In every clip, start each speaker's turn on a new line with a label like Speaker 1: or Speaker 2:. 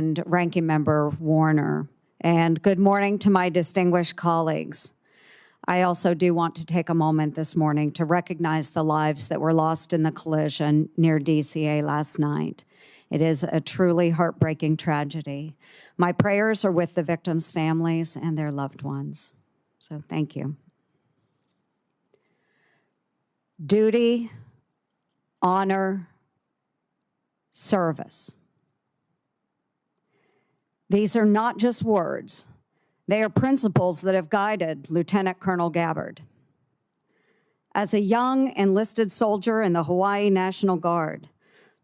Speaker 1: and Ranking Member Warner. And good morning to my distinguished colleagues. I also do want to take a moment this morning to recognize the lives that were lost in the collision near DCA last night. It is a truly heartbreaking tragedy. My prayers are with the victims' families and their loved ones. So thank you. Duty, honor, service. These are not just words. They are principles that have guided Lieutenant Colonel Gabbard. As a young enlisted soldier in the Hawaii National Guard,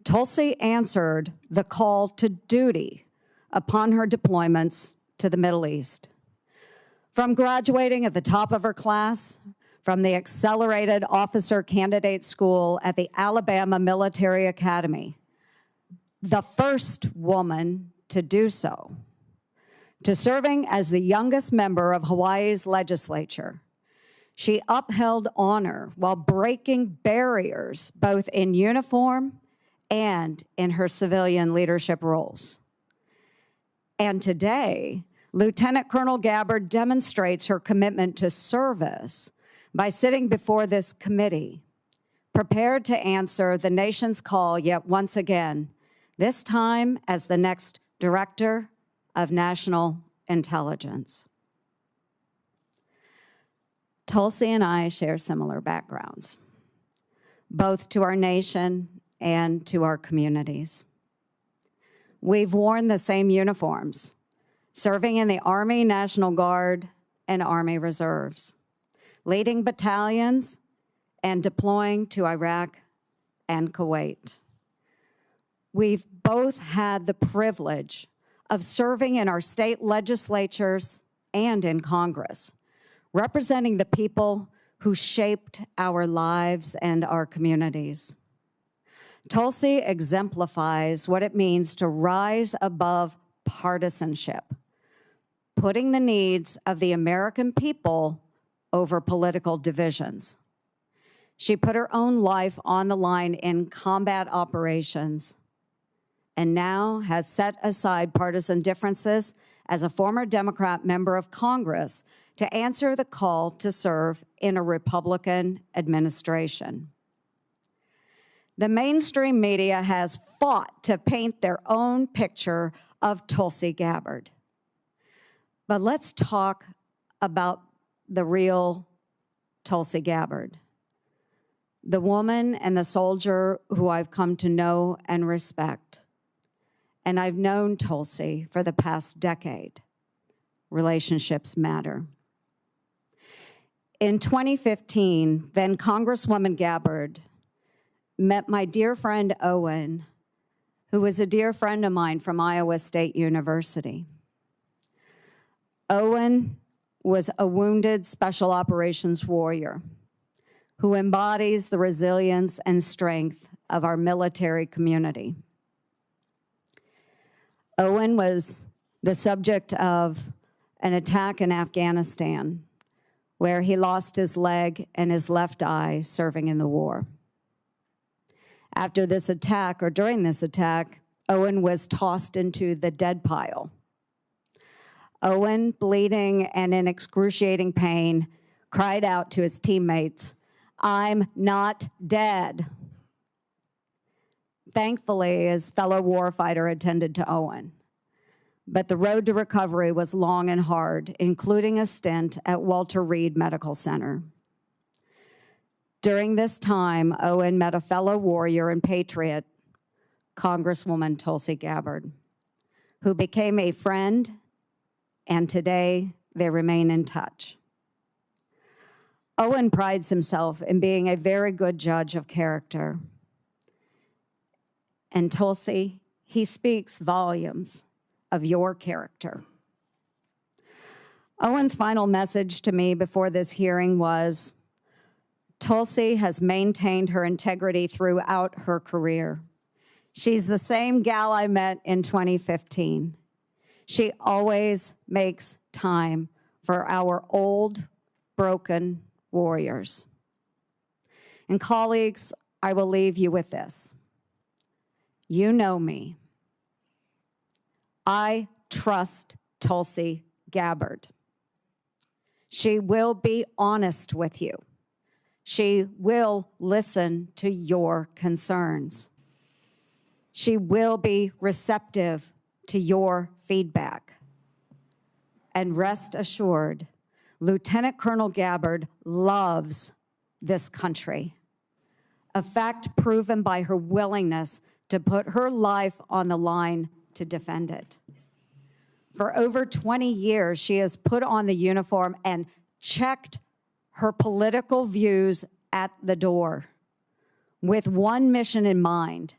Speaker 1: Tulsi answered the call to duty upon her deployments to the Middle East. From graduating at the top of her class from the Accelerated Officer Candidate School at the Alabama Military Academy, the first woman to do so, to serving as the youngest member of Hawaii's legislature, she upheld honor while breaking barriers both in uniform and in her civilian leadership roles. And today, Lieutenant Colonel Gabbard demonstrates her commitment to service by sitting before this committee, prepared to answer the nation's call yet once again, this time as the next Director of National Intelligence. Tulsi and I share similar backgrounds, both to our nation and to our communities. We've worn the same uniforms, serving in the Army National Guard and Army Reserves, leading battalions and deploying to Iraq and Kuwait. We've both had the privilege of serving in our state legislatures and in Congress, representing the people who shaped our lives and our communities. Tulsi exemplifies what it means to rise above partisanship, putting the needs of the American people over political divisions. She put her own life on the line in combat operations and now has set aside partisan differences as a former Democrat member of Congress to answer the call to serve in a Republican administration. The mainstream media has fought to paint their own picture of Tulsi Gabbard. But let's talk about the real Tulsi Gabbard, the woman and the soldier who I've come to know and respect. And I've known Tulsi for the past decade. Relationships matter. In 2015, then Congresswoman Gabbard met my dear friend Owen, who was a dear friend of mine from Iowa State University. Owen was a wounded special operations warrior who embodies the resilience and strength of our military community. Owen was the subject of an attack in Afghanistan where he lost his leg and his left eye serving in the war. After this attack, or during this attack, Owen was tossed into the dead pile. Owen, bleeding and in excruciating pain, cried out to his teammates, "I'm not dead." Thankfully, his fellow warfighter attended to Owen. But the road to recovery was long and hard, including a stint at Walter Reed Medical Center. During this time, Owen met a fellow warrior and patriot, Congresswoman Tulsi Gabbard, who became a friend, and today they remain in touch. Owen prides himself in being a very good judge of character. And Tulsi, he speaks volumes of your character. Owen's final message to me before this hearing was, Tulsi has maintained her integrity throughout her career. She's the same gal I met in 2015. She always makes time for our old, broken warriors. And colleagues, I will leave you with this. You know me. I trust Tulsi Gabbard. She will be honest with you. She will listen to your concerns. She will be receptive to your feedback. And rest assured, Lieutenant Colonel Gabbard loves this country, a fact proven by her willingness to put her life on the line to defend it. For over 20 years, she has put on the uniform and checked her political views at the door with one mission in mind: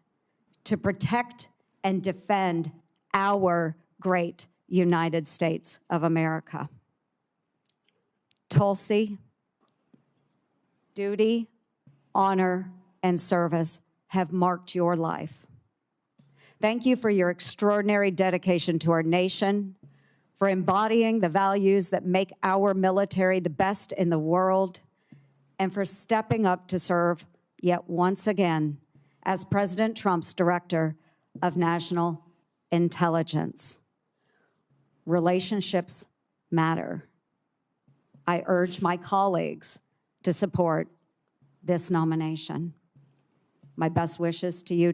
Speaker 1: to protect and defend our great United States of America. Tulsi, duty, honor, and service have marked your life. Thank you for your extraordinary dedication to our nation, for embodying the values that make our military the best in the world, and for stepping up to serve yet once again as President Trump's Director of National Intelligence. Relationships matter. I urge my colleagues to support this nomination. My best wishes to you,